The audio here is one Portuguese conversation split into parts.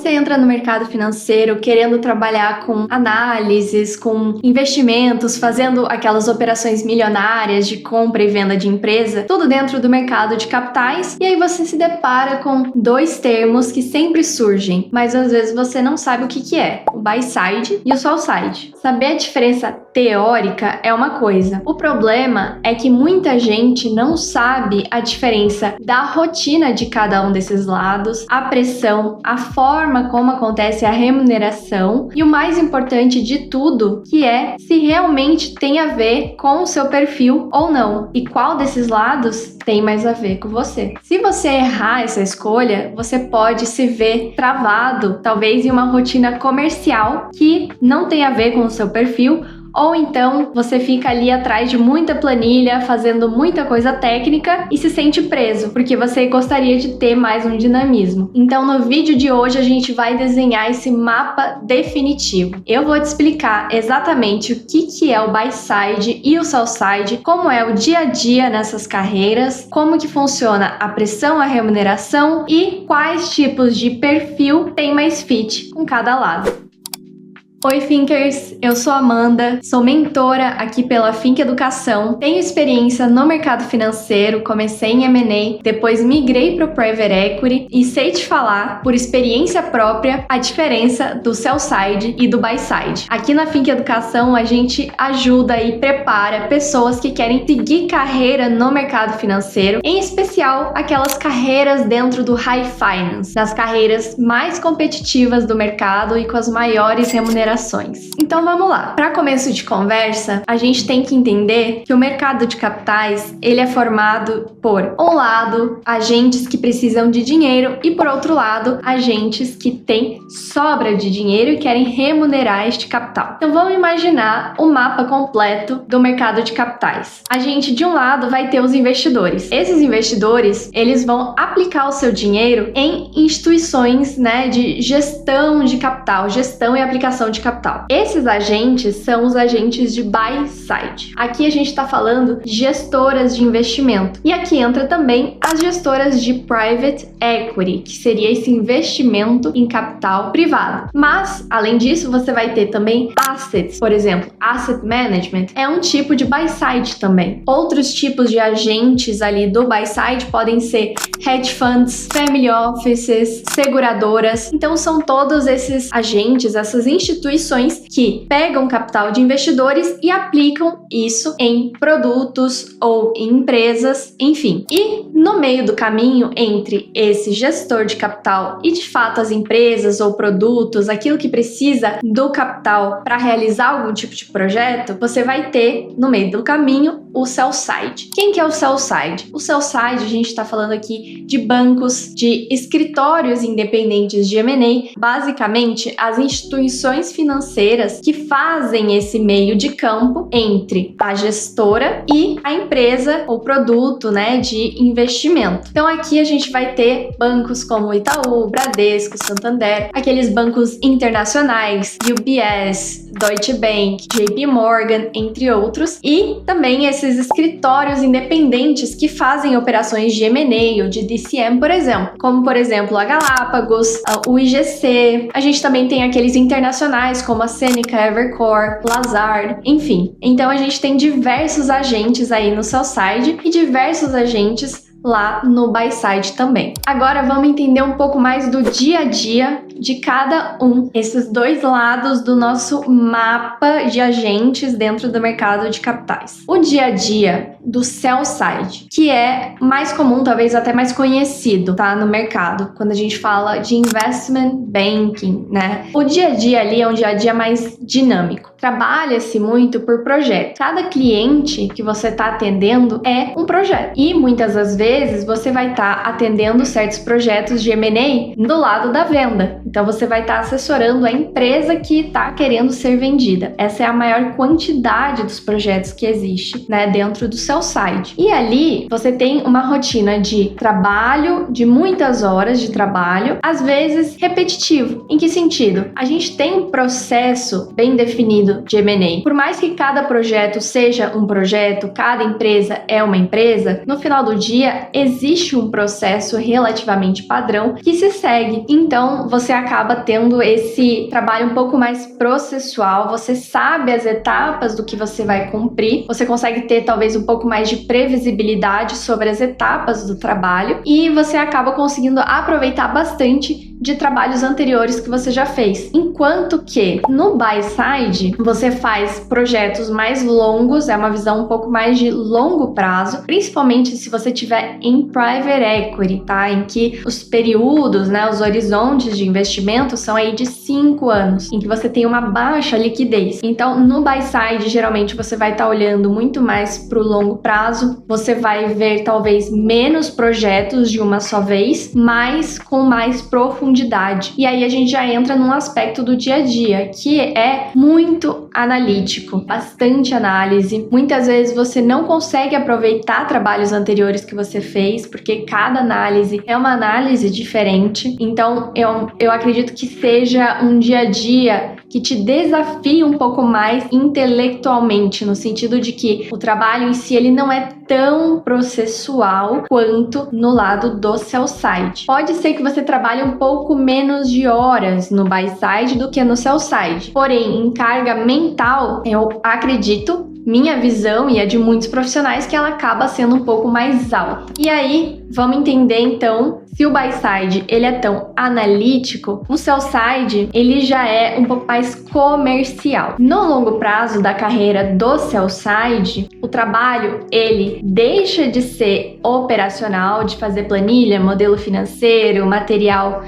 você entra no mercado financeiro querendo trabalhar com análises, com investimentos, fazendo aquelas operações milionárias de compra e venda de empresa, tudo dentro do mercado de capitais, e aí você se depara com dois termos que sempre surgem, mas às vezes você não sabe o que é: o buy side e o sell side. Saber a diferença teórica é uma coisa. O problema é que muita gente não sabe a diferença da rotina de cada um desses lados, a pressão, a forma como acontece a remuneração e o mais importante de tudo, que é se realmente tem a ver com o seu perfil ou não, e qual desses lados tem mais a ver com você. Se você errar essa escolha, você pode se ver travado, talvez em uma rotina comercial que não tem a ver com o seu perfil, ou então você fica ali atrás de muita planilha, fazendo muita coisa técnica e se sente preso, porque você gostaria de ter mais um dinamismo. Então no vídeo de hoje a gente vai desenhar esse mapa definitivo. Eu vou te explicar exatamente o que é o buy side e o sell side, como é o dia a dia nessas carreiras, como que funciona a pressão, a remuneração e quais tipos de perfil tem mais fit com cada lado. Oi Thinkers, eu sou Amanda, sou mentora aqui pela Think Educação, tenho experiência no mercado financeiro, comecei em M&A, depois migrei para o Private Equity e sei te falar, por experiência própria, a diferença do sell side e do buy side. Aqui na Think Educação a gente ajuda e prepara pessoas que querem seguir carreira no mercado financeiro, em especial aquelas carreiras dentro do High Finance, das carreiras mais competitivas do mercado e com as maiores remunerações. Então vamos lá. Para começo de conversa, a gente tem que entender que o mercado de capitais, ele é formado por um lado, agentes que precisam de dinheiro e por outro lado, agentes que têm sobra de dinheiro e querem remunerar este capital. Então vamos imaginar o mapa completo do mercado de capitais. A gente de um lado vai ter os investidores. Esses investidores, eles vão aplicar o seu dinheiro em instituições, de gestão de capital, gestão e aplicação de capital. Esses agentes são os agentes de buy side. Aqui a gente está falando de gestoras de investimento. E aqui entra também as gestoras de private equity, que seria esse investimento em capital privado. Mas, além disso, você vai ter também assets. Por exemplo, asset management é um tipo de buy side também. Outros tipos de agentes ali do buy side podem ser hedge funds, family offices, seguradoras. Então, são todos esses agentes, essas instituições que pegam capital de investidores e aplicam isso em produtos ou em empresas, enfim. E no meio do caminho entre esse gestor de capital e de fato as empresas ou produtos, aquilo que precisa do capital para realizar algum tipo de projeto, você vai ter no meio do caminho o sell side. Quem que é o sell side? O sell side, a gente está falando aqui de bancos, de escritórios independentes de M&A, basicamente as instituições financeiras que fazem esse meio de campo entre a gestora e a empresa ou produto, de investimento. Então aqui a gente vai ter bancos como Itaú, Bradesco, Santander, aqueles bancos internacionais, UBS, Deutsche Bank, JP Morgan, entre outros, e também esses escritórios independentes que fazem operações de M&A ou de DCM, por exemplo, como por exemplo a Galápagos, o IGC. A gente também tem aqueles internacionais como a Seneca, Evercore, Lazard, enfim. Então a gente tem diversos agentes aí no sell side e diversos agentes lá no buy side também. Agora vamos entender um pouco mais do dia a dia de cada um, esses dois lados do nosso mapa de agentes dentro do mercado de capitais. O dia a dia do sell side, que é mais comum, talvez até mais conhecido, no mercado, quando a gente fala de investment banking, O dia a dia ali é um dia a dia mais dinâmico. Trabalha-se muito por projeto. Cada cliente que você está atendendo é um projeto. E muitas das vezes você vai estar atendendo certos projetos de M&A do lado da venda. Então você vai estar assessorando a empresa que está querendo ser vendida. Essa é a maior quantidade dos projetos que existe, dentro do sell side. E ali você tem uma rotina de trabalho, de muitas horas de trabalho, às vezes repetitivo. Em que sentido? A gente tem um processo bem definido de M&A. Por mais que cada projeto seja um projeto, cada empresa é uma empresa, no final do dia existe um processo relativamente padrão que se segue. Então você acaba tendo esse trabalho um pouco mais processual, você sabe as etapas do que você vai cumprir, você consegue ter talvez um pouco mais de previsibilidade sobre as etapas do trabalho e você acaba conseguindo aproveitar bastante de trabalhos anteriores que você já fez. Enquanto que no buy side, você faz projetos mais longos, é uma visão um pouco mais de longo prazo, principalmente se você tiver em private equity, tá? Em que os períodos, né, os horizontes de investimento são aí de 5 anos, em que você tem uma baixa liquidez. Então, no buy side, geralmente você vai estar olhando muito mais para o longo prazo, você vai ver talvez menos projetos de uma só vez, mas com mais profundidade. E aí a gente já entra num aspecto do dia a dia, que é muito analítico, bastante análise. Muitas vezes você não consegue aproveitar trabalhos anteriores que você fez, porque cada análise é uma análise diferente. Então, eu acredito que seja um dia a dia que te desafia um pouco mais intelectualmente, no sentido de que o trabalho em si ele não é tão processual quanto no lado do sell side. Pode ser que você trabalhe um pouco menos de horas no buy side do que no sell side. Porém, em carga mental, eu acredito, minha visão e a de muitos profissionais, que ela acaba sendo um pouco mais alta. E aí, vamos entender então, se o buy side ele é tão analítico, o sell side ele já é um pouco mais comercial. No longo prazo da carreira do sell side, o trabalho ele deixa de ser operacional, de fazer planilha, modelo financeiro, material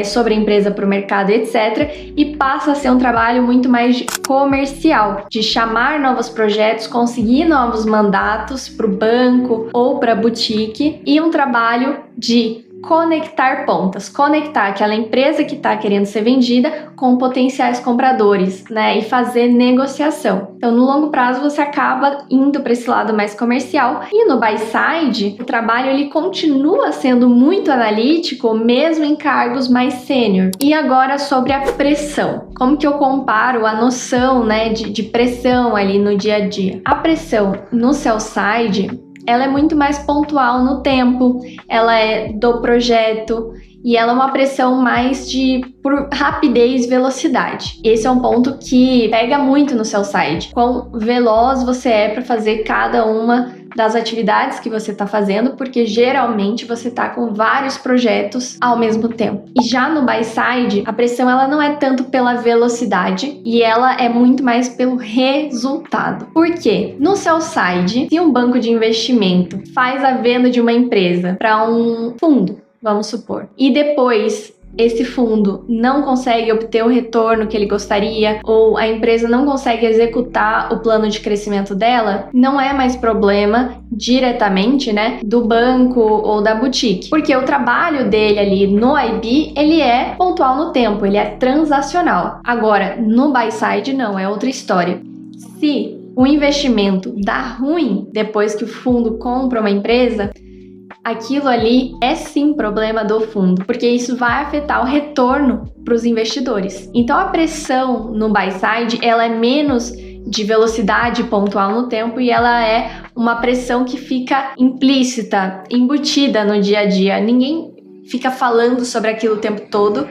sobre a empresa para o mercado, etc. E passa a ser um trabalho muito mais comercial, de chamar novos projetos, conseguir novos mandatos para o banco ou para a boutique, e um trabalho de conectar pontas, conectar aquela empresa que está querendo ser vendida com potenciais compradores, né, e fazer negociação. Então, no longo prazo, você acaba indo para esse lado mais comercial, e no buy side, o trabalho ele continua sendo muito analítico, mesmo em cargos mais sênior. E agora sobre a pressão. Como que eu comparo a noção, né, de pressão ali no dia a dia? A pressão no sell side, ela é muito mais pontual no tempo, ela é do projeto e ela é uma pressão mais por rapidez e velocidade. Esse é um ponto que pega muito no sell side. Quão veloz você é para fazer cada uma das atividades que você está fazendo, porque geralmente você está com vários projetos ao mesmo tempo. E já no buy side, a pressão ela não é tanto pela velocidade e ela é muito mais pelo resultado. Por quê? No sell side, se um banco de investimento faz a venda de uma empresa para um fundo, vamos supor, e depois esse fundo não consegue obter o retorno que ele gostaria, ou a empresa não consegue executar o plano de crescimento dela, não é mais problema diretamente, né, do banco ou da boutique, porque o trabalho dele ali no IB, ele é pontual no tempo, ele é transacional. Agora, no buy side não, é outra história. Se o investimento dá ruim depois que o fundo compra uma empresa, aquilo ali é sim problema do fundo, porque isso vai afetar o retorno para os investidores. Então a pressão no buy side, ela é menos de velocidade pontual no tempo e ela é uma pressão que fica implícita, embutida no dia a dia. Ninguém fica falando sobre aquilo o tempo todo,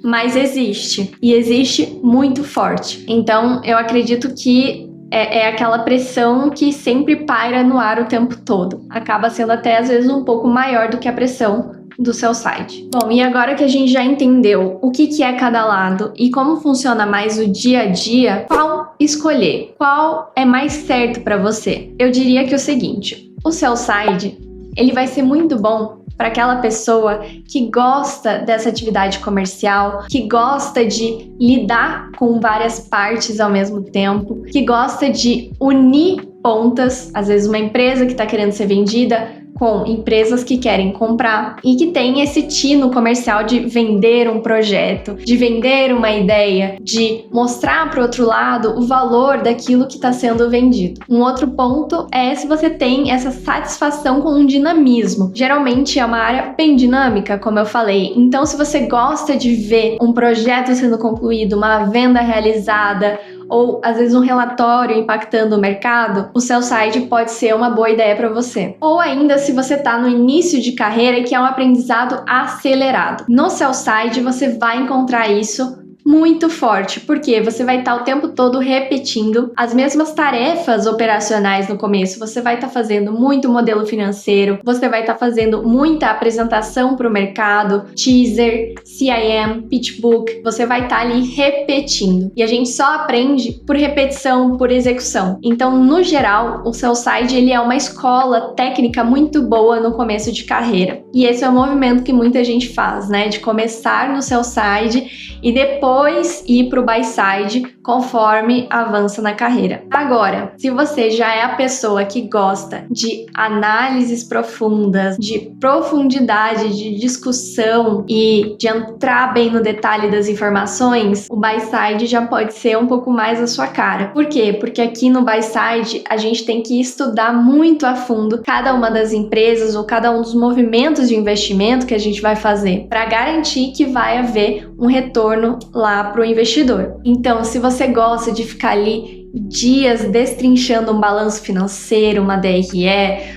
mas existe, e existe muito forte. Então eu acredito que é aquela pressão que sempre paira no ar o tempo todo. Acaba sendo até às vezes um pouco maior do que a pressão do sell side. Bom, e agora que a gente já entendeu o que é cada lado e como funciona mais o dia a dia, qual escolher? Qual é mais certo para você? Eu diria que é o seguinte, o sell side, ele vai ser muito bom para aquela pessoa que gosta dessa atividade comercial, que gosta de lidar com várias partes ao mesmo tempo, que gosta de unir pontas, às vezes uma empresa que está querendo ser vendida com empresas que querem comprar e que tem esse tino comercial de vender um projeto, de vender uma ideia, de mostrar para o outro lado o valor daquilo que está sendo vendido. Um outro ponto é se você tem essa satisfação com um dinamismo. Geralmente é uma área bem dinâmica, como eu falei. Então, se você gosta de ver um projeto sendo concluído, uma venda realizada, ou às vezes um relatório impactando o mercado, o sell side pode ser uma boa ideia para você. Ou ainda se você está no início de carreira e que é um aprendizado acelerado. No sell side você vai encontrar isso muito forte, porque você vai estar o tempo todo repetindo as mesmas tarefas operacionais no começo. Você vai estar fazendo muito modelo financeiro, você vai estar fazendo muita apresentação para o mercado, teaser, CIM, pitch book, você vai estar ali repetindo. E a gente só aprende por repetição, por execução. Então, no geral, o sell side ele é uma escola técnica muito boa no começo de carreira. E esse é o movimento que muita gente faz, né? De começar no sell side e depois ir para o buy side conforme avança na carreira. Agora, se você já é a pessoa que gosta de análises profundas, de profundidade, de discussão e de entrar bem no detalhe das informações, o buy side já pode ser um pouco mais a sua cara. Por quê? Porque aqui no buy side a gente tem que estudar muito a fundo cada uma das empresas ou cada um dos movimentos de investimento que a gente vai fazer para garantir que vai haver um retorno lá para o investidor. Então, se você gosta de ficar ali dias destrinchando um balanço financeiro, uma DRE,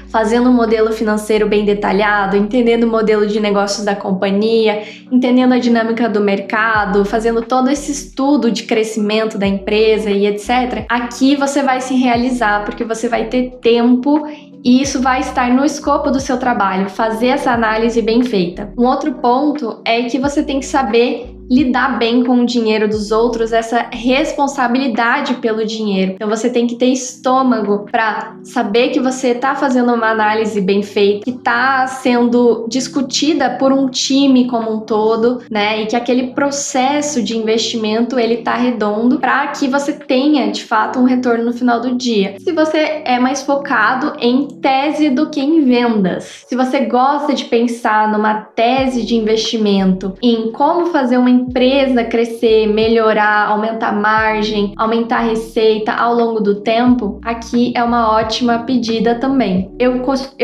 fazendo um modelo financeiro bem detalhado, entendendo o modelo de negócios da companhia, entendendo a dinâmica do mercado, fazendo todo esse estudo de crescimento da empresa e etc., aqui você vai se realizar, porque você vai ter tempo e isso vai estar no escopo do seu trabalho, fazer essa análise bem feita. Um outro ponto é que você tem que saber lidar bem com o dinheiro dos outros, essa responsabilidade pelo dinheiro. Então você tem que ter estômago para saber que você está fazendo uma análise bem feita, que está sendo discutida por um time como um todo, né? E que aquele processo de investimento ele está redondo para que você tenha de fato um retorno no final do dia. Se você é mais focado em tese do que em vendas, se você gosta de pensar numa tese de investimento, em como fazer uma empresa crescer, melhorar, aumentar a margem, aumentar a receita ao longo do tempo, aqui é uma ótima pedida também. Eu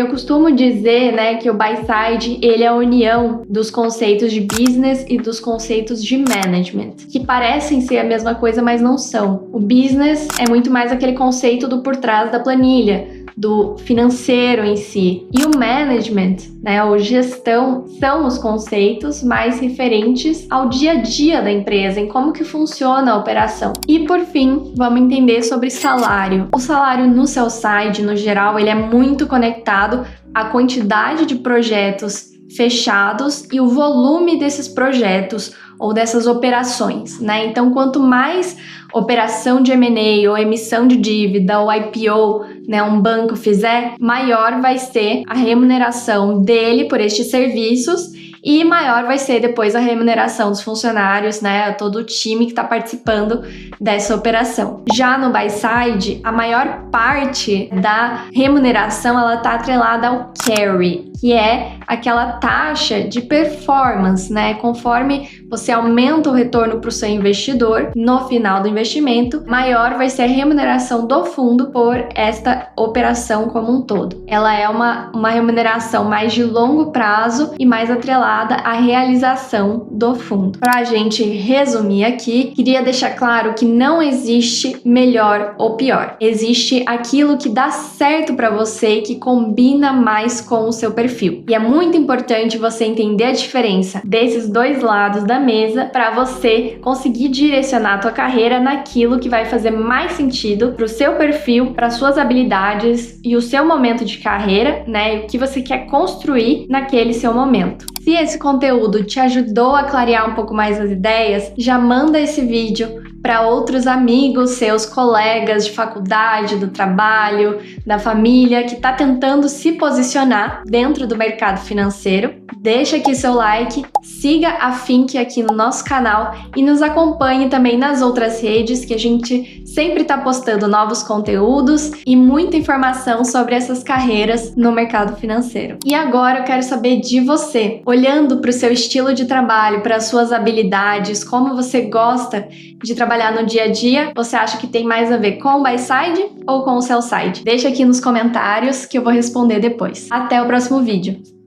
costumo dizer, né, que o buy side ele é a união dos conceitos de business e dos conceitos de management, que parecem ser a mesma coisa, mas não são. O business é muito mais aquele conceito do por trás da planilha, do financeiro em si. E o management, né, ou gestão, são os conceitos mais referentes ao dia a dia da empresa, em como que funciona a operação. E por fim, vamos entender sobre salário. O salário no sell side, no geral, ele é muito conectado à quantidade de projetos fechados e o volume desses projetos ou dessas operações, né? Então, quanto mais operação de M&A ou emissão de dívida ou IPO, né, um banco fizer, maior vai ser a remuneração dele por estes serviços e maior vai ser depois a remuneração dos funcionários, né, todo o time que está participando dessa operação. Já no buy side, a maior parte da remuneração ela está atrelada ao carry, que é aquela taxa de performance, né? Conforme você aumenta o retorno para o seu investidor no final do investimento, maior vai ser a remuneração do fundo por esta operação como um todo. Ela é uma remuneração mais de longo prazo e mais atrelada à realização do fundo. Para a gente resumir aqui, queria deixar claro que não existe melhor ou pior. Existe aquilo que dá certo para você e que combina mais com o seu perfil. E é muito importante você entender a diferença desses dois lados da mesa para você conseguir direcionar a tua carreira naquilo que vai fazer mais sentido para o seu perfil, para suas habilidades e o seu momento de carreira, né? E o que você quer construir naquele seu momento. Se esse conteúdo te ajudou a clarear um pouco mais as ideias, já manda esse vídeo para outros amigos, seus colegas de faculdade, do trabalho, da família, que está tentando se posicionar dentro do mercado financeiro. Deixa aqui seu like, siga a Fink aqui no nosso canal e nos acompanhe também nas outras redes, que a gente sempre está postando novos conteúdos e muita informação sobre essas carreiras no mercado financeiro. E agora eu quero saber de você, olhando para o seu estilo de trabalho, para as suas habilidades, como você gosta de trabalhar no dia a dia, você acha que tem mais a ver com o buy side ou com o sell side? Deixa aqui nos comentários que eu vou responder depois. Até o próximo vídeo!